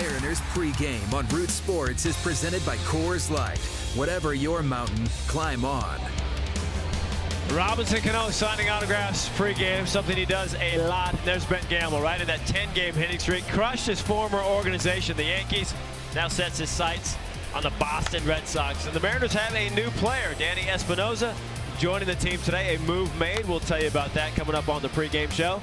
Mariners pregame on Root Sports is presented by Coors Light. Whatever your mountain, climb on. Robinson Cano signing autographs pregame, something he does a lot. There's Ben Gamble, right in that 10-game hitting streak. Crushed his former organization, the Yankees. Now sets his sights on the Boston Red Sox. And the Mariners have a new player, Danny Espinosa, joining the team today. A move made. We'll tell you about that coming up on the pregame show,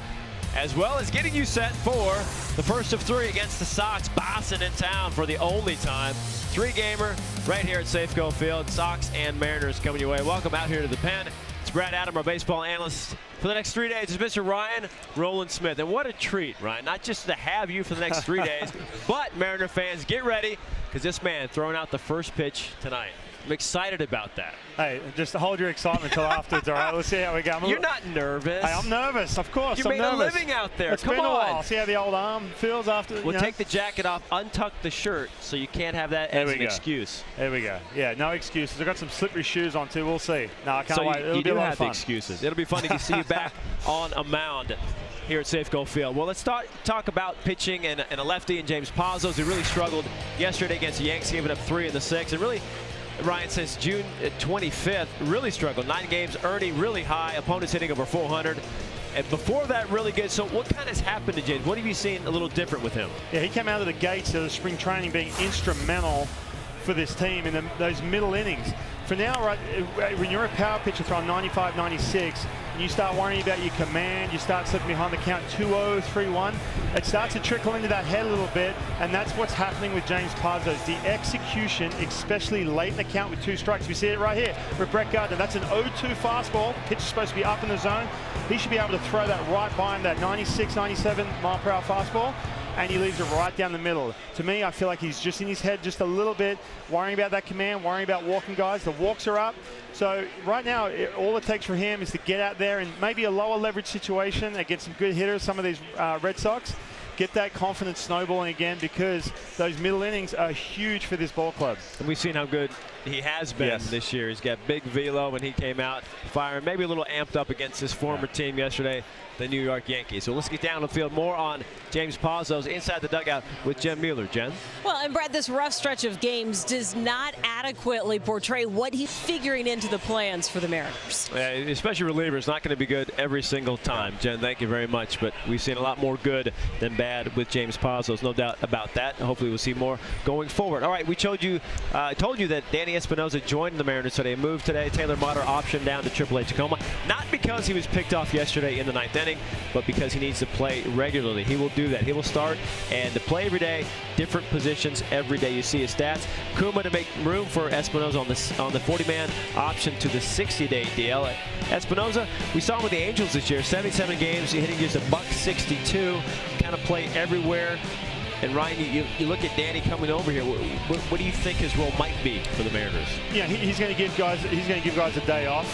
as well as getting you set for the first of three against the Sox. Boston in town for the only time. Three-gamer right here at Safeco Field. Sox and Mariners coming your way. Welcome out here to the pen. It's Brad Adam, our baseball analyst. For the next 3 days is Mr. Ryan Rowland-Smith. And what a treat, Ryan, not just to have you for the next 3 days, but Mariner fans, get ready, because this man throwing out the first pitch tonight. I'm excited about that. Hey, just hold your excitement until afterwards, all right? Let's see how we go. You're not nervous. Hey, I'm nervous, of course. You made a living out there. It's been a while. See how the old arm feels after. We'll take the jacket off, untuck the shirt, so you can't have that as an excuse. There we go. Yeah, no excuses. I've got some slippery shoes on, too. We'll see. No, I can't wait. It'll be a lot of fun. The excuses. It'll be funny to see you back on a mound here at Safeco Field. Well, let's talk about pitching and a lefty in James Pazos, who really struggled yesterday against the Yankees, giving up 3 in the 6th, and really, Ryan, since June 25th, really struggled. 9 games, earning really high, opponents hitting over 400. And before that, really good. So what kind of has happened to James? What have you seen a little different with him? Yeah, he came out of the gates of the spring training being instrumental for this team in those middle innings. For now, right, when you're a power pitcher throwing 95, 96, and you start worrying about your command, you start slipping behind the count 2-0, 3-1, it starts to trickle into that head a little bit, and that's what's happening with James Pazos. The execution, especially late in the count with 2 strikes. We see it right here with Brett Gardner. That's an 0-2 fastball. Pitch is supposed to be up in the zone. He should be able to throw that right by him, that 96, 97 mile per hour fastball, and he leaves it right down the middle. To me, I feel like he's just in his head just a little bit, worrying about that command, worrying about walking guys. The walks are up. So right now, all it takes for him is to get out there and maybe a lower leverage situation against some good hitters, some of these Red Sox, get that confidence snowballing again, because those middle innings are huge for this ball club. And we've seen how good he has been this year. He's got big velo when he came out firing, maybe a little amped up against his former team yesterday, the New York Yankees. So let's get down the field more on James Pazos inside the dugout with Jen Mueller. Jen? Well, and Brad, this rough stretch of games does not adequately portray what he's figuring into the plans for the Mariners. Especially relievers, not going to be good every single time. Jen, thank you very much. But we've seen a lot more good than bad with James Pazos, no doubt about that. Hopefully we'll see more going forward. All right, we told you that Danny Espinosa joined the Mariners today. Moved today. Taylor Motter option down to AAA Tacoma. Not because he was picked off yesterday in the 9th inning, but because he needs to play regularly. He will do that. He will start and to play every day, different positions every day. You see his stats. Kuma to make room for Espinosa on the 40-man option to the 60-day DL. Espinosa, we saw him with the Angels this year. 77 games, hitting just $162. Kind of play everywhere. And Ryan, you look at Danny coming over here. What do you think his role might be for the Mariners? Yeah, he's going to give guys. He's going to give guys a day off.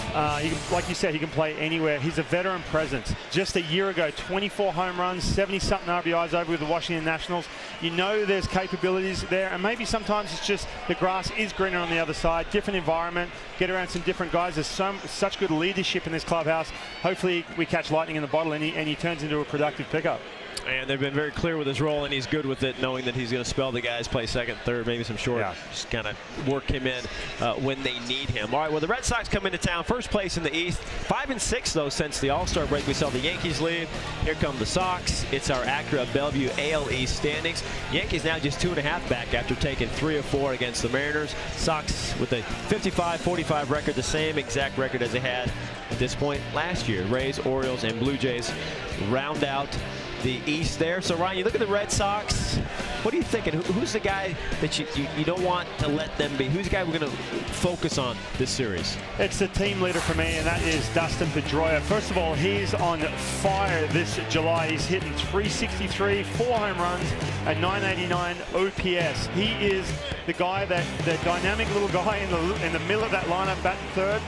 Like you said, he can play anywhere. He's a veteran presence. Just a year ago, 24 home runs, 70-something RBIs over with the Washington Nationals. You know there's capabilities there, and maybe sometimes it's just the grass is greener on the other side. Different environment. Get around some different guys. There's such good leadership in this clubhouse. Hopefully we catch lightning in the bottle, and he turns into a productive pickup. And they've been very clear with his role, and he's good with it, knowing that he's going to spell the guys, play second, third, maybe some short. Just kind of work him in when they need him. All right, well, the Red Sox come into town, first place in the East. 5-6, though, since the All-Star break. We saw the Yankees lead. Here come the Sox. It's our Acura Bellevue AL East standings. Yankees now just 2.5 back after taking 3 of 4 against the Mariners. Sox with a 55-45 record, the same exact record as they had at this point last year. Rays, Orioles, and Blue Jays round out the East there. So Ryan, you look at the Red Sox. What are you thinking? Who's the guy that you don't want to let them be? Who's the guy we're going to focus on this series? It's the team leader for me, and that is Dustin Pedroia. First of all, he's on fire this July. He's hitting .363, 4 home runs, and .989 OPS. He is the guy, the dynamic little guy in the middle of that lineup, batting third.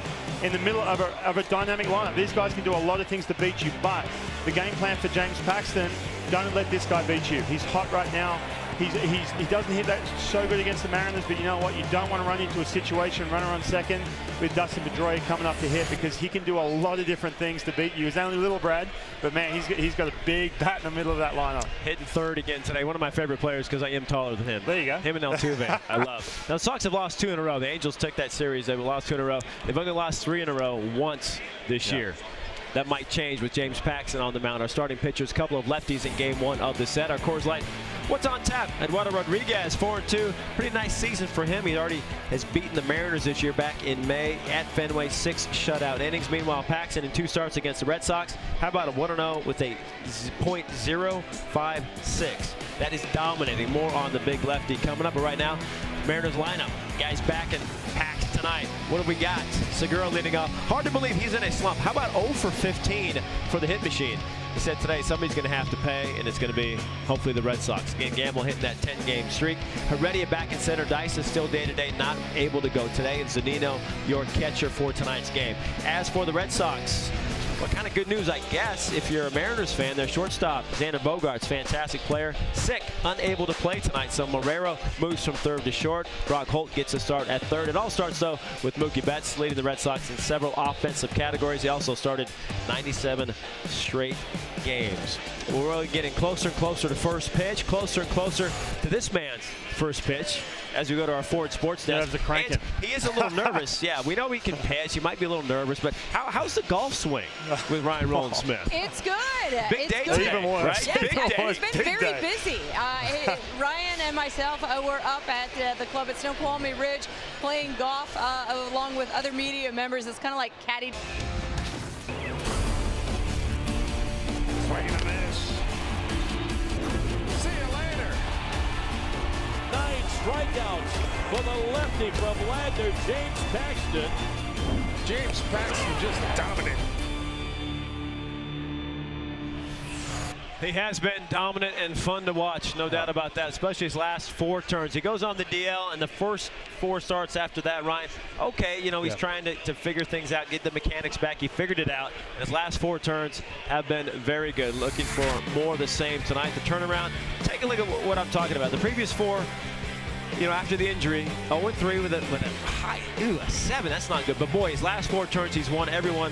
In the middle of a dynamic lineup. These guys can do a lot of things to beat you, but the game plan for James Paxton, don't let this guy beat you. He's hot right now. He doesn't hit that so good against the Mariners, but you know what? You don't want to run into a situation, runner on second, with Dustin Pedroia coming up to hit, because he can do a lot of different things to beat you. He's only little Brad, but man, he's got a big bat in the middle of that lineup. Hitting third again today. One of my favorite players because I am taller than him. There you go. Him and Altuve, I love. Now, the Sox have lost 2 in a row. The Angels took that series. They've lost 2 in a row. They've only lost 3 in a row once this year. That might change with James Paxton on the mound. Our starting pitchers, a couple of lefties in game 1 of the set. Our Coors Light, what's on tap? Eduardo Rodriguez, 4-2. Pretty nice season for him. He already has beaten the Mariners this year back in May at Fenway. 6 shutout innings. Meanwhile, Paxton in 2 starts against the Red Sox. How about a 1-0 with a .056? That is dominating. More on the big lefty coming up. But right now, Mariners lineup. Guys back and packed tonight. What have we got? Segura leading off. Hard to believe he's in a slump. How about 0 for 15 for the hit machine? He said today somebody's going to have to pay, and it's going to be hopefully the Red Sox. Again, Gamble hitting that 10-game streak. Heredia back in center. Dice is still day-to-day, not able to go today. And Zunino, your catcher for tonight's game. As for the Red Sox, what kind of good news, I guess, if you're a Mariners fan. Their shortstop, Xander Bogaerts, fantastic player, sick, unable to play tonight. So Marrero moves from third to short. Brock Holt gets a start at third. It all starts, though, with Mookie Betts leading the Red Sox in several offensive categories. He also started 97 straight games. We're really getting closer and closer to first pitch, closer and closer to this man's first pitch as we go to our Ford Sports desk. And he is a little nervous. Yeah, we know he can pitch. He might be a little nervous, but how's the golf swing with Ryan Rowland-Smith? It's good. Big day good. today, Even more. right? Yes, Big day. he's been very busy. Ryan and myself were up at the club at Snoqualmie Ridge playing golf along with other media members. It's kind of like caddy. Swing and a miss. See you later. 9 strikeouts for the lefty from Ladner, James Paxton. James Paxton just dominant. He has been dominant and fun to watch, no doubt about that, especially his last 4 turns. He goes on the DL, and the first 4 starts after that, Ryan, okay, you know, he's trying to figure things out, get the mechanics back. He figured it out. And his last 4 turns have been very good. Looking for more of the same tonight. The turnaround, take a look at what I'm talking about. The previous 4, you know, after the injury, 0-3 with a high, a 7. That's not good. But boy, his last 4 turns, he's won everyone.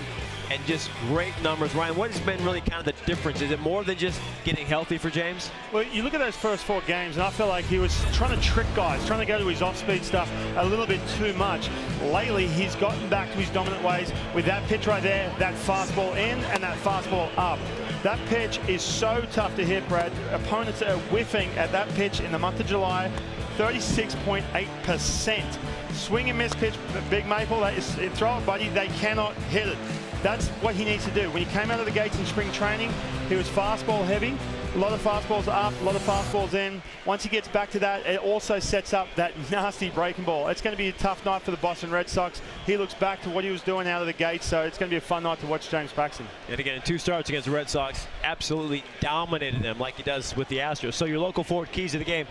And just great numbers. Ryan, what has been really kind of the difference? Is it more than just getting healthy for James? Well, you look at those first 4 games, and I feel like he was trying to trick guys, trying to go to his off-speed stuff a little bit too much. Lately, he's gotten back to his dominant ways with that pitch right there, that fastball in and that fastball up. That pitch is so tough to hit, Brad. Opponents are whiffing at that pitch in the month of July, 36.8%. Swing and miss pitch, Big Maple, throw it, buddy, they cannot hit it. That's what he needs to do. When he came out of the gates in spring training, he was fastball heavy. A lot of fastballs up, a lot of fastballs in. Once he gets back to that, it also sets up that nasty breaking ball. It's going to be a tough night for the Boston Red Sox. He looks back to what he was doing out of the gate, so it's going to be a fun night to watch James Paxton. And again, 2 starts against the Red Sox, absolutely dominated them like he does with the Astros. So your local Ford keys to the game.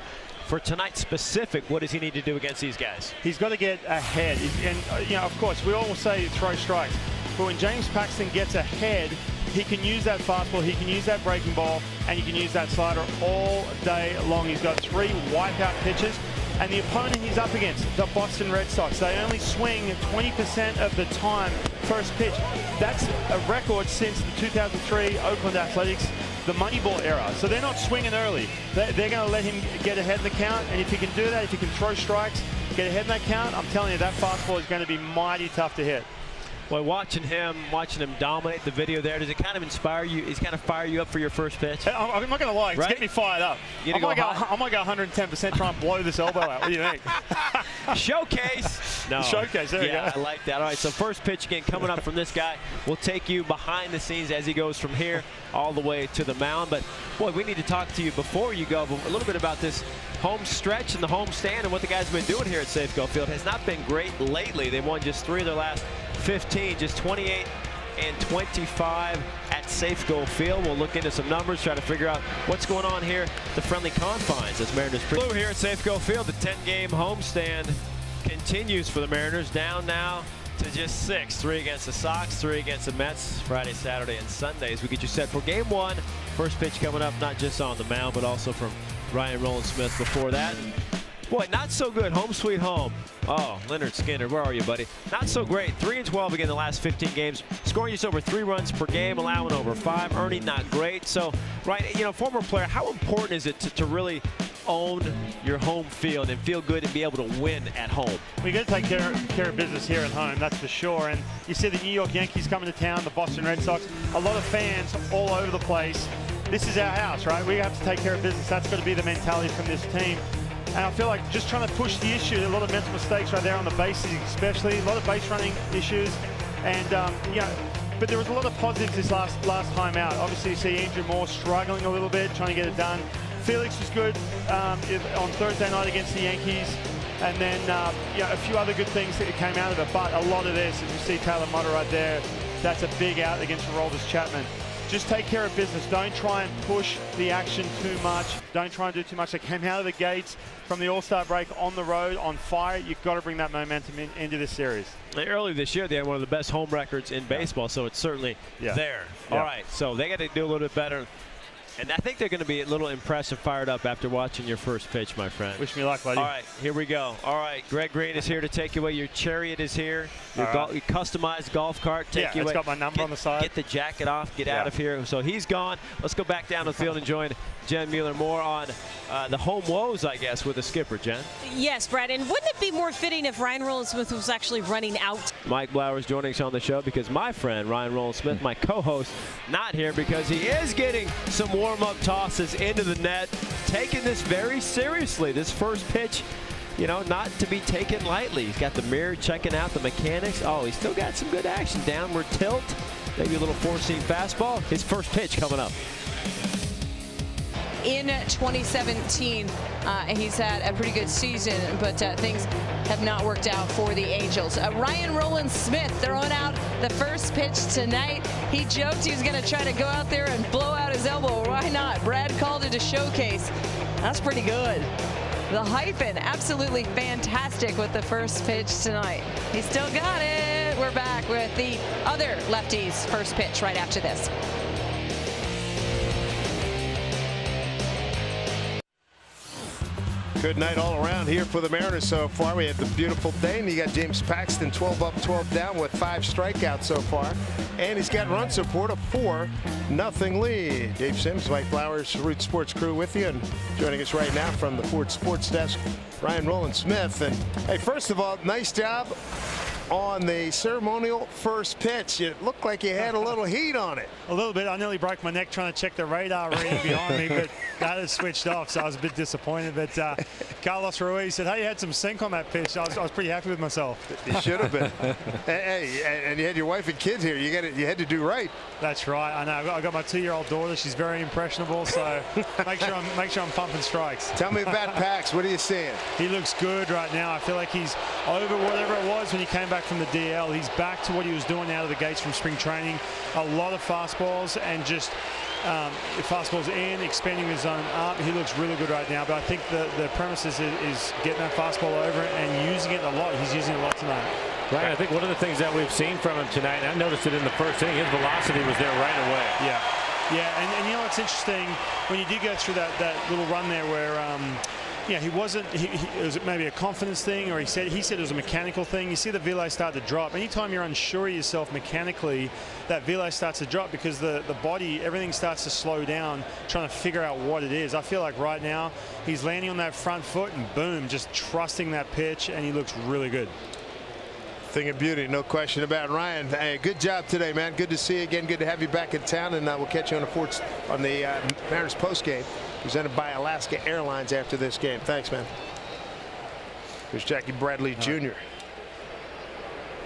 For tonight specific, what does he need to do against these guys? He's got to get ahead. And, you know, of course, we all say throw strikes. But when James Paxton gets ahead, he can use that fastball, he can use that breaking ball, and he can use that slider all day long. He's got 3 wipeout pitches. And the opponent he's up against, the Boston Red Sox, they only swing 20% of the time first pitch. That's a record since the 2003 Oakland Athletics, the Moneyball era. So they're not swinging early. They're going to let him get ahead in the count. And if he can do that, if he can throw strikes, get ahead in that count, I'm telling you, that fastball is going to be mighty tough to hit. Well, watching him dominate the video there, does it kind of inspire you? Is kind of fire you up for your first pitch? I'm not going to lie, it's getting me fired up. I might go 110% try and blow this elbow out. What do you think? Showcase. No. Showcase, there you go. I like that. All right, so first pitch again coming up from this guy. We'll take you behind the scenes as he goes from here all the way to the mound. But, boy, we need to talk to you before you go a little bit about this home stretch and the home stand and what the guys have been doing here at Safeco Field. Has not been great lately. They've won just 3 of their last 15, just 28 and 25 at Safeco Field. We'll look into some numbers, try to figure out what's going on here, the friendly confines as Mariners blue here at Safeco Field. The 10-game homestand continues for the Mariners, down now to just 6. 3 against the Sox, 3 against the Mets, Friday, Saturday, and Sundays. We get you set for game 1. First pitch coming up, not just on the mound, but also from Ryan Rowland-Smith before that. Boy, not so good. Home sweet home. Oh, Leonard Skinner, where are you, buddy? Not so great. 3-12 again the last 15 games. Scoring just over 3 runs per game, allowing over 5. Earning not great. So, right, you know, former player, how important is it to really own your home field and feel good and be able to win at home? We got to take care of business here at home, that's for sure. And you see the New York Yankees coming to town, the Boston Red Sox, a lot of fans all over the place. This is our house, right? We have to take care of business. That's got to be the mentality from this team. And I feel like just trying to push the issue, a lot of mental mistakes right there on the bases especially, a lot of base running issues. And, you know, but there was a lot of positives this last time out. Obviously, you see Andrew Moore struggling a little bit, trying to get it done. Felix was good on Thursday night against the Yankees. And then, yeah, a few other good things that came out of it. But a lot of this, as you see Taylor Motter right there, that's a big out against Rowland-Smith. Just take care of business. Don't try and push the action too much. Don't try and do too much. They came out of the gates from the All-Star break on the road, on fire. You've got to bring that momentum into this series. Early this year, they had one of the best home records in baseball, so it's certainly there. Yeah. All right, so they got to do a little bit better. And I think they're going to be a little impressed and fired up after watching your first pitch, my friend. Wish me luck, buddy. All right, here we go. All right, Greg Green is here to take you away. Your Chariot is here. Your customized golf cart take you away. It's got my number on the side. Get the jacket off. Get out of here. So he's gone. Let's go back down the field and join Jen Mueller more on the home woes, I guess, with the skipper, Jen. Yes, Brad, and wouldn't it be more fitting if Ryan Rowland-Smith was actually running out? Mike Blowers joining us on the show because my friend Ryan Rowland-Smith, my co-host, not here because he is getting some warm-up tosses into the net, taking this very seriously. This first pitch, you know, not to be taken lightly. He's got the mirror checking out the mechanics. Oh, he's still got some good action. Downward tilt, maybe a little four-seam fastball. His first pitch coming up. In 2017, he's had a pretty good season, but things have not worked out for the Angels. Ryan Rowland-Smith throwing out the first pitch tonight. He joked he was going to try to go out there and blow out his elbow. Why not? Brad called it a showcase. That's pretty good. The hyphen, absolutely fantastic with the first pitch tonight. He still got it. We're back with the other lefty's first pitch right after this. Good night all around here for the Mariners so far. We had the beautiful day, and you got James Paxton 12 up, 12 down with 5 strikeouts so far. And he's got run support, a 4-0 lead. Dave Sims, Mike Flowers, Root Sports crew with you. And joining us right now from the Ford Sports Desk, Ryan Rowland-Smith. And hey, first of all, nice job on the ceremonial first pitch. It looked like you had a little heat on it. A little bit. I nearly broke my neck trying to check the radar reading behind me, but that has switched off, so I was a bit disappointed. But Carlos Ruiz said, hey, you had some sink on that pitch. I was pretty happy with myself. You should have been. Hey, and you had your wife and kids here. You had to do right. That's right. I know. I got my 2-year-old daughter. She's very impressionable, so make sure I'm pumping strikes. Tell me about Pax. What are you seeing? He looks good right now. I feel like he's over whatever it was when he came back from the DL. He's back to what he was doing out of the gates from spring training. A lot of fastballs and just fastballs in, expanding the zone up. He looks really good right now, but I think the premise is getting that fastball over and using it a lot. He's using it a lot tonight. Right, I think one of the things that we've seen from him tonight, and I noticed it in the first inning, his velocity was there right away. Yeah, and you know what's interesting, when you did go through that little run there where yeah, he wasn't. It was maybe a confidence thing, or he said it was a mechanical thing. You see the velo start to drop. Anytime you're unsure of yourself mechanically, that velo starts to drop because the body, everything starts to slow down, trying to figure out what it is. I feel like right now he's landing on that front foot and boom, just trusting that pitch, and he looks really good. Thing of beauty, no question about Ryan. Hey, good job today, man. Good to see you again. Good to have you back in town, and we'll catch you on the Mariners post game, presented by Alaska Airlines after this game. Thanks, man. Here's Jackie Bradley Jr.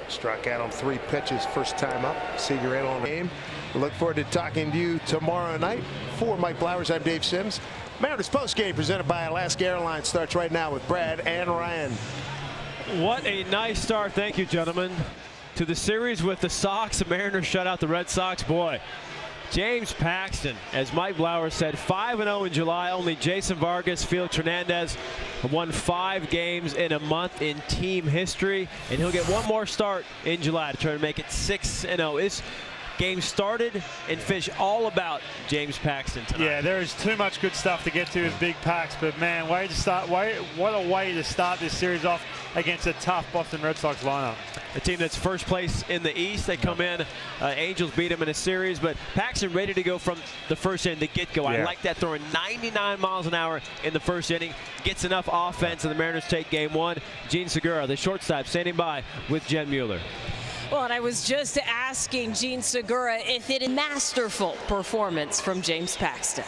Struck out on 3 pitches, first time up. Seager in on the game. We look forward to talking to you tomorrow night. For Mike Blowers, I'm Dave Sims. Mariners post game presented by Alaska Airlines starts right now with Brad and Ryan. What a nice start, thank you, gentlemen, to the series with the Sox. The Mariners shut out the Red Sox. Boy, James Paxton, as Mike Blowers said, 5-0 in July. Only Jason Vargas, Felix Hernandez have won 5 games in a month in team history, and he'll get one more start in July to try to make it 6-0. game started and finished all about James Paxton tonight. Yeah, there is too much good stuff to get to with Big Pax, but man, what a way to start this series off against a tough Boston Red Sox lineup. A team that's first place in the East. They come in, Angels beat them in a series, but Paxton ready to go from the first inning, the get-go. I like that, throwing 99 miles an hour in the first inning. Gets enough offense, and the Mariners take game one. Gene Segura, the shortstop, standing by with Jen Mueller. Well, and I was just asking Gene Segura if it is a masterful performance from James Paxton.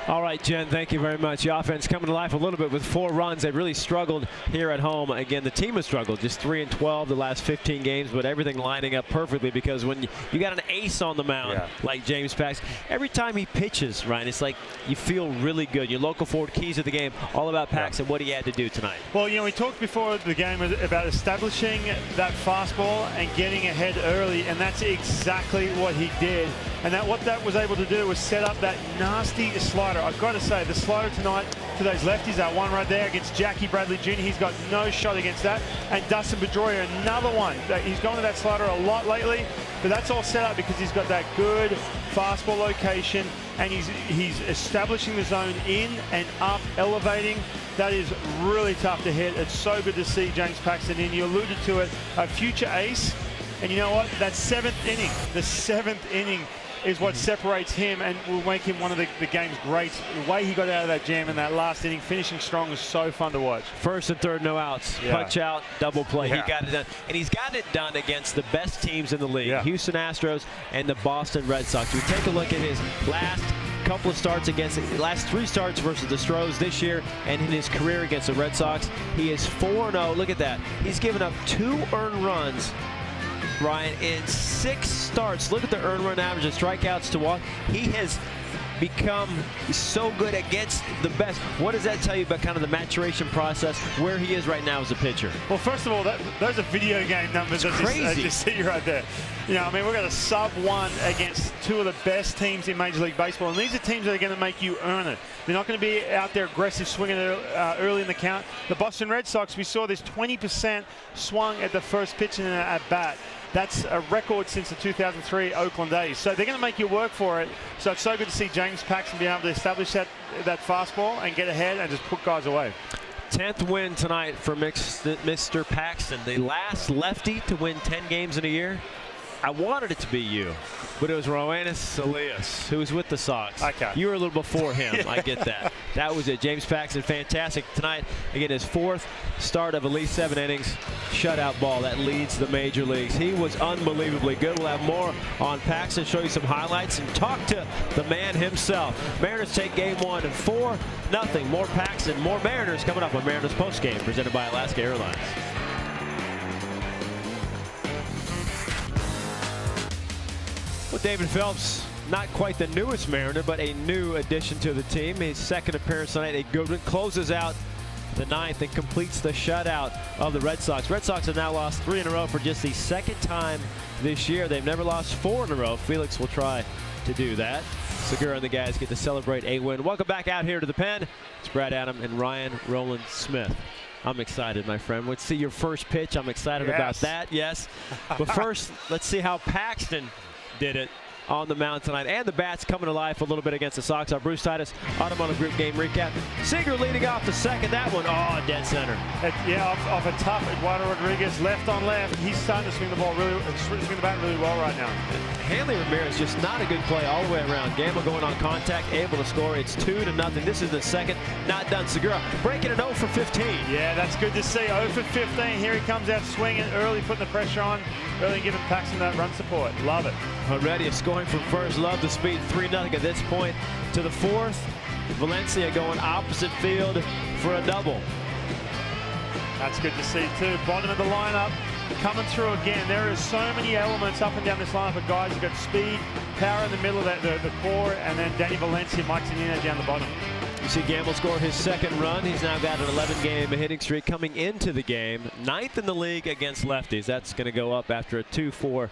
All right, Jen, thank you very much. The offense coming to life a little bit with 4 runs. They really struggled here at home. Again, the team has struggled, just 3-12 the last 15 games, but everything lining up perfectly because when you got an ace on the mound like James Paxton, every time he pitches, Ryan, it's like you feel really good. Your local forward keys of the game, all about Paxton, what he had to do tonight. Well, you know, we talked before the game about establishing that fastball and getting ahead early, and that's exactly what he did. And what that was able to do was set up that nasty slider. I've got to say, the slider tonight to those lefties, that one right there against Jackie Bradley Jr., he's got no shot against that. And Dustin Pedroia, another one. He's gone to that slider a lot lately, but that's all set up because he's got that good fastball location, and he's establishing the zone in and up, elevating. That is really tough to hit. It's so good to see James Paxton in. You alluded to it, a future ace. And you know what? That 7th inning, the 7th inning, is what separates him and will make him one of the game's greats. The way he got out of that jam in that last inning, finishing strong, was so fun to watch. First and third, no outs. Punch out, double play. He got it done. And he's gotten it done against the best teams in the league, Houston Astros and the Boston Red Sox. We take a look at his last couple of starts against the last 3 starts versus the Stros this year, and in his career against the Red Sox, he is 4-0. Look at that. He's given up 2 earned runs, Ryan, in 6 starts. Look at the earned run average of strikeouts to walk. He has become so good against the best. What does that tell you about kind of the maturation process, where he is right now as a pitcher? Well, first of all, those are video game numbers. It's crazy. You see right there. You know, I mean, we've got a sub-1 against 2 of the best teams in Major League Baseball, and these are teams that are going to make you earn it. They're not going to be out there aggressive, swinging early in the count. The Boston Red Sox, we saw this 20% swung at the first pitch in an at-bat. That's a record since the 2003 Oakland days. So they're going to make you work for it. So it's so good to see James Paxton being able to establish that fastball and get ahead and just put guys away. 10th win tonight for Mr. Paxton, the last lefty to win 10 games in a year. I wanted it to be you, but it was Rowland-Smith, who was with the Sox. Okay. You were a little before him. I get that. That was it. James Paxton, fantastic tonight. Again, his 4th start of at least 7 innings. Shutout ball that leads the major leagues. He was unbelievably good. We'll have more on Paxton, show you some highlights, and talk to the man himself. Mariners take game 1 and 4-0. More Paxton, more Mariners coming up on Mariners postgame, presented by Alaska Airlines. Well, David Phelps, not quite the newest Mariner, but a new addition to the team. His 2nd appearance tonight, a good one. Closes out the 9th and completes the shutout of the Red Sox. Red Sox have now lost 3 in a row for just the 2nd time this year. They've never lost 4 in a row. Felix will try to do that. Segura and the guys get to celebrate a win. Welcome back out here to the pen. It's Brad Adam and Ryan Rowland-Smith. I'm excited, my friend. Let's see your first pitch. I'm excited about that. Yes. But first, let's see how Paxton did it on the mound tonight, and the bats coming to life a little bit against the Sox. Our Bruce Titus Automotive Group game recap. Seager leading off the 2nd. That one, dead center. Off a tough Eduardo Rodriguez, left on left. He's starting to swing the ball swing the bat really well right now. Hanley Ramirez, just not a good play all the way around. Gamble going on contact, able to score. It's 2-0. This is the 2nd. Not done. Segura breaking it 0 for 15. Yeah, that's good to see. 0 for 15. Here he comes out swinging early, putting the pressure on, early giving Paxton that run support. Love it. Already scoring from first. Love the speed. 3-0 at this point. To the 4th, Valencia going opposite field for a double. That's good to see too. Bottom of the lineup coming through again. There is so many elements up and down this lineup of guys who've got speed, power in the middle of the core, and then Danny Valencia, Mike Zanino down the bottom. You see Gamble score his 2nd run. He's now got an 11-game hitting streak coming into the game. 9th in the league against lefties. That's going to go up after a 2-4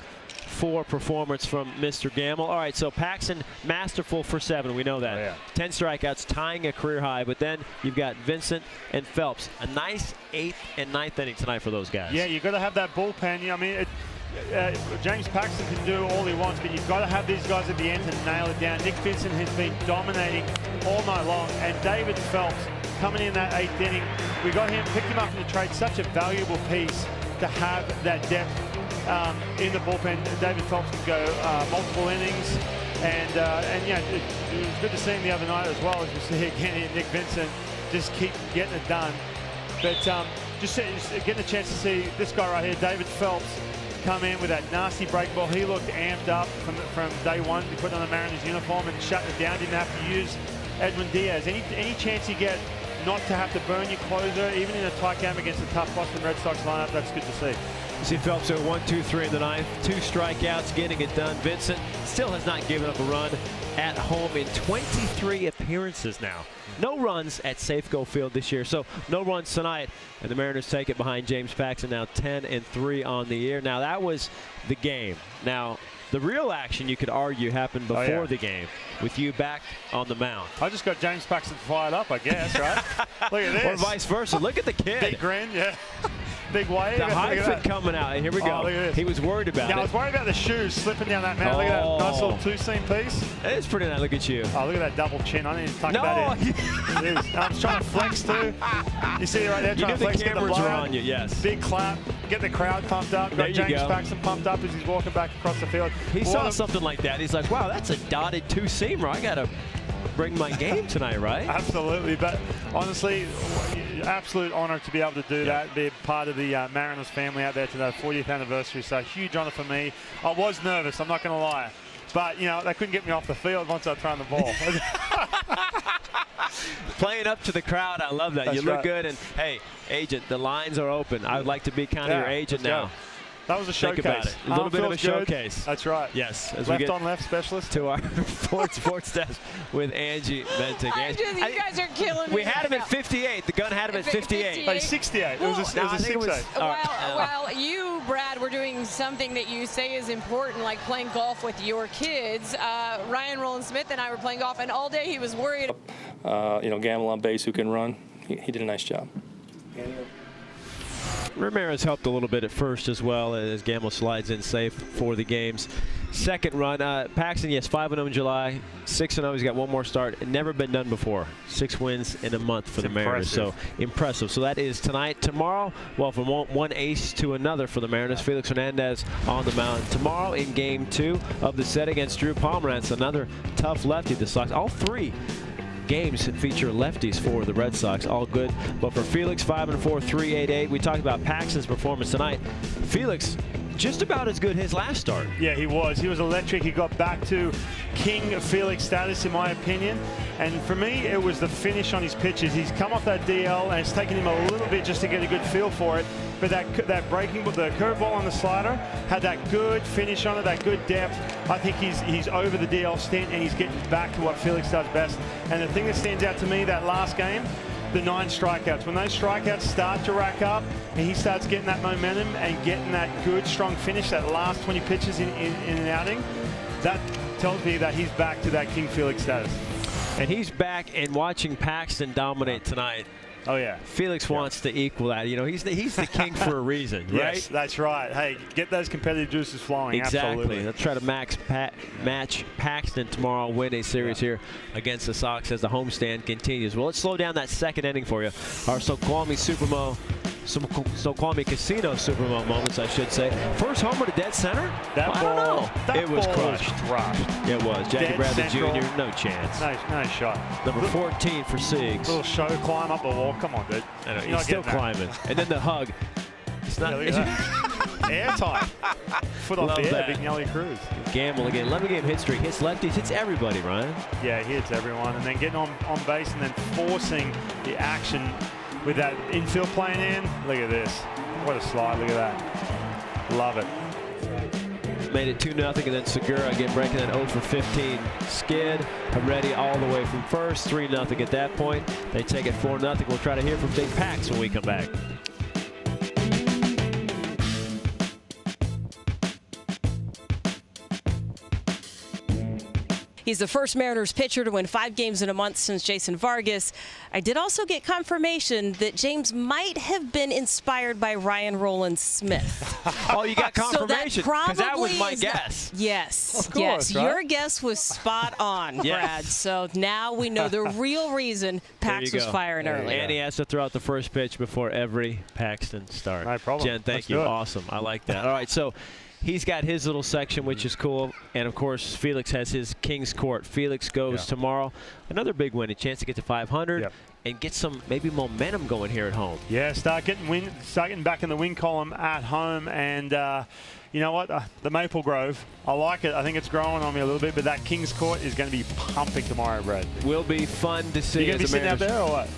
performance from Mr. Gamble. All right, so Paxton masterful for 7. We know that. 10 strikeouts, tying a career high. But then you've got Vincent and Phelps. A nice 8th and 9th inning tonight for those guys. Yeah, you've got to have that bullpen. I mean, James Paxton can do all he wants, but you've got to have these guys at the end to nail it down. Nick Vincent has been dominating all night long, and David Phelps coming in that 8th inning. We got him, picked him up in the trade, such a valuable piece to have that depth in the bullpen. David Phelps can go multiple innings, and yeah, it was good to see him the other night as well, as we see again Nick Vincent just keep getting it done. But just getting a chance to see this guy right here, David Phelps, come in with that nasty break ball. He looked amped up from day one. He put on the Mariners uniform and shutting it down. Didn't have to use Edwin Diaz. Any chance you get not to have to burn your closer, even in a tight game against a tough Boston Red Sox lineup, that's good to see. You see Phelps at 1, 2, 3 in the ninth. 2 strikeouts, getting it done. Vincent still has not given up a run at home in 23 appearances now. No runs at Safeco Field this year, so no runs tonight. And the Mariners take it behind James Paxton, now 10-3 on the year. Now that was the game. Now the real action, you could argue, happened before the game with you back on the mound. I just got James Paxton fired up, I guess, right? Look at this. Or vice versa. Look at the kid. Big grin, yeah. Big wave. The hyphen coming out. Here we go. Look at this. He was worried about it. I was worried about the shoes slipping down that mound. Look at that nice little two-seam piece. It is pretty nice. Look at you. Oh, look at that double chin. I didn't tuck that in. It is. I'm trying to flex too. You see it right there, trying to flex. The cameras are on you, yes. Big clap. Get the crowd pumped up. Got James Paxton pumped up as he's walking back across the field. He saw something like that. He's like, wow, that's a dotted two-seamer. I got to bring my game tonight, right? Absolutely. But honestly, absolute honor to be able to do that, be part of the Mariners family out there today, 40th anniversary. So huge honor for me. I was nervous, I'm not going to lie. But, you know, they couldn't get me off the field once I thrown the ball. Playing up to the crowd, I love that. That's you look good. And, hey, agent, the lines are open. I would like to be kind of your agent now. That was a showcase. Think about it. A little bit of a showcase. That's right. Yes. As left we get on left specialist. To our sports desk with Angie Bentig. You guys are killing me. We had him at 58. The gun had him at 58. Like 68. It was a 6-8. Well, you, Brad, were doing something that you say is important, like playing golf with your kids. Ryan Rowland-Smith and I were playing golf, and all day he was worried. You know, Gamble on base who can run. He did a nice job. Ramirez helped a little bit at first as well as Gamble slides in safe for the game's second run. Paxton, yes, 5-0 in July, 6-0. He's got one more start. Never been done before. 6 wins in a month for the Mariners. So impressive. So that is tonight. Tomorrow, well, from one ace to another for the Mariners. Felix Hernandez on the mound. Tomorrow in Game 2 of the set against Drew Pomeranz, another tough lefty. The Sox, all three games feature lefties for the Red Sox. All good. But for Felix, 5-4, 3.88. We talked about Paxton's performance tonight. Felix, just about as good his last start. Yeah, he was. He was electric. He got back to King Felix status, in my opinion. And for me, it was the finish on his pitches. He's come off that DL, and it's taken him a little bit just to get a good feel for it. But that breaking, the curveball on the slider had that good finish on it, that good depth. I think he's over the DL stint, and he's getting back to what Felix does best. And the thing that stands out to me that last game, the 9 strikeouts. When those strikeouts start to rack up and he starts getting that momentum and getting that good, strong finish, that last 20 pitches in an outing, that tells me that he's back to that King Felix status. And he's back, and watching Paxton dominate tonight. Oh, yeah. Felix wants to equal that. You know, he's the king for a reason, right? Yes, that's right. Hey, get those competitive juices flowing. Exactly. Absolutely. Let's try to match Paxton tomorrow, win a series here against the Sox as the homestand continues. Well, let's slow down that second inning for you. Our Snoqualmie Casino Supermo moments, I should say. First homer to dead center? That ball, it was crushed. It was. Jackie Bradley Jr., no chance. Nice shot. Number 14 for Siegs. Little show climb up the wall. Come on, dude. I know, he's still climbing. And then the hug. It's not airtight. Foot off the air, Big Nelly Cruz. Gamble again. 11-game hit streak. Hits lefties. Hits everybody, Ryan. Yeah, he hits everyone. And then getting on base and then forcing the action with that infield playing in. Look at this. What a slide. Look at that. Love it. Made it 2-0, and then Segura again breaking that 0 for 15 skid. Ready all the way from first. 3-0 at that point. They take it 4-0. We'll try to hear from Big Pax when we come back. He's the first Mariners pitcher to win 5 games in a month since Jason Vargas. I did also get confirmation that James might have been inspired by Ryan Rowland-Smith. Oh, you got confirmation, because that was my is guess. Yes, Of course, yes. right? Your guess was spot on, Brad. So now we know the real reason Pax was firing early. And he has to throw out the first pitch before every Paxton start. No problem. Jen, thank Let's you. do it. Awesome. I like that. All right, so he's got his little section, which is cool. And, of course, Felix has his King's Court. Felix goes tomorrow. Another big win, a chance to get to 500 and get some maybe momentum going here at home. Yeah, start getting back in the win column at home. And you know what? The Maple Grove, I like it. I think it's growing on me a little bit, but that King's Court is going to be pumping tomorrow, Brad. Will be fun to see. You going to be sitting out there or what?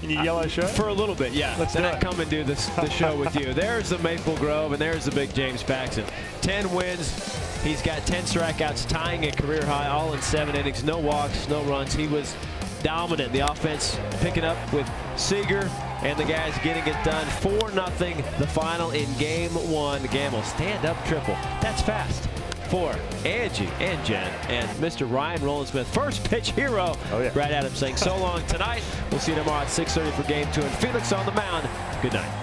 In your yellow shirt? For a little bit, yeah. Let's then do I it. come and do the show with you. There's the Maple Grove, and there's the big James Paxton. 10 wins. He's got 10 strikeouts, tying a career high, all in 7 innings. No walks, no runs. He was dominant. The offense picking up with Seager and the guys getting it done. 4-0, the final in Game 1. Gamble, stand-up triple. That's fast. For Angie and Jen and Mr. Ryan Rowland-Smith, first pitch hero. Brad Adams saying so long tonight. We'll see you tomorrow at 6:30 for Game 2. And Felix on the mound. Good night.